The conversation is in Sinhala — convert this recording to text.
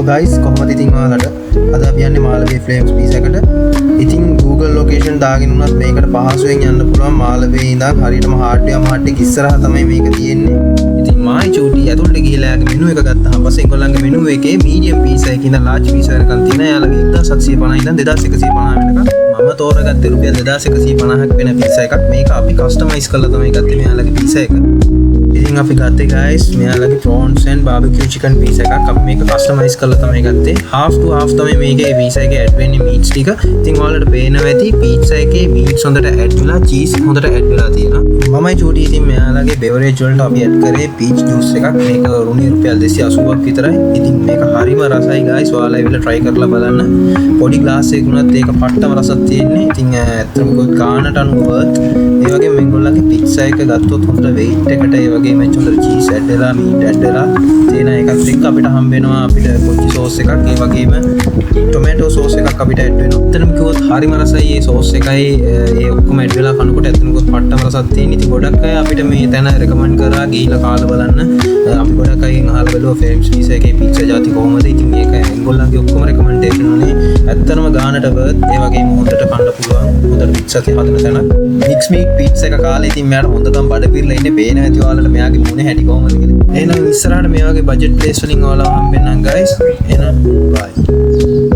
So guys, කොහොමද ඉතින් ඔයාලට අද අපි යන්නේ මාළගේ ෆ්ලේම්ස් පීස් එකට. ඉතින් Google location දාගෙන උනත් මේකට පහසුවෙන් යන්න පුළුවන්. මාළවේ ඉඳන් හරියටම hardware mart එක ඉස්සරහා තමයි මේක තියෙන්නේ. ඉතින් මායි චූටි ඇතුළට ගිහලා යාගේ මෙනු එක ගත්තාම පස්සේ ඒගොල්ලන්ගේ මෙනු එකේ medium piece එකකින් ඉඳන් large piece එකකට තියෙන යාලගේ 1750 ඉඳන් 2150 වෙනකම් මම තෝරගත්තේ රුපියල් 2150ක් වෙන piece එකක්. මේක අපි customize කරලා තමයි ගත්තේ මෙයාලගේ piece එක. ඉතින් අපි ගත්තේ guys මෙයාලගේ prawns and barbecue chicken piece එකක්. අපි මේක customize කරලා තමයි ගත්තේ. half to half තමයි මේකේ pizza එකේ add වෙන්නේ meats ටික. ඉතින් ඔයාලට පේනවා ඇති pizza එකේ meats හොඳට add වෙලා cheese හොඳට add වෙලා තියෙනවා. මමයි චූටි ඉතින් මෙයාලගේ beverage වලට අපි add කරේ peach juice එකක්. මේක රුණිය රුපියල් 280ක් විතරයි. ඉතින් මේක හරිම රසයි guys. ඔයාලා ඒවිල try කරලා බලන්න. පොඩි glass එකක උනත් ඒක පට්ටම රසක් තියෙන්නේ. ඉතින් ඇත්තටම ගොඩ ගානට අනුව worth. ඒ වගේම මේගොල්ලන්ගේ pizza එක ගත්තොත් හොඳට weight එකට ඒ වගේම හොඳට cheese add වෙලා meat add වෙලා තියෙන එකත් එක්ක අපිට හම්බ වෙනවා අපිට කොච්චි sauce එකක් ඒ වගේම tomato sauce එකක් අපිට add වෙනවා. ඇත්තටම කිව්වොත් හරිම රසයි මේ sauce එකයි ඒ ඔක්කොම add වෙලා කනකොට ඇත්තටම පට්ටම රසක් තියෙන. ඉතින් ගොඩක් අය අපිට මේ තැන recommend කරා ගිහිල්ලා කාලා බලන්න. අපි ගොඩක් අයගෙන් අහලා බලුවා Flames pizza එකේ pizza ಜಾති කොහොමද. ඉතින් මේක ඒගොල්ලන්ගේ ඔක්කොම recommendation උනේ ඇත්තටම ගානට worth. ඒ වගේම හොඳට කන්න පුළුවන් හොඳට pizza හදන තැනක්. mix meat pizza එක කාලේ ඉතින් මෙයාට හොඳටම බඩ පිරලා ඉන්නේ පේනවා ඇති ඔයාලට මෙයාගේ මුණ හැටි කොහොමද කියලා. එහෙනම් ඉස්සරහට මේ වගේ බජට් ප්ලේස් වලින් ඔයාලා හම්බෙන්නම් guys. එහෙනම් bye.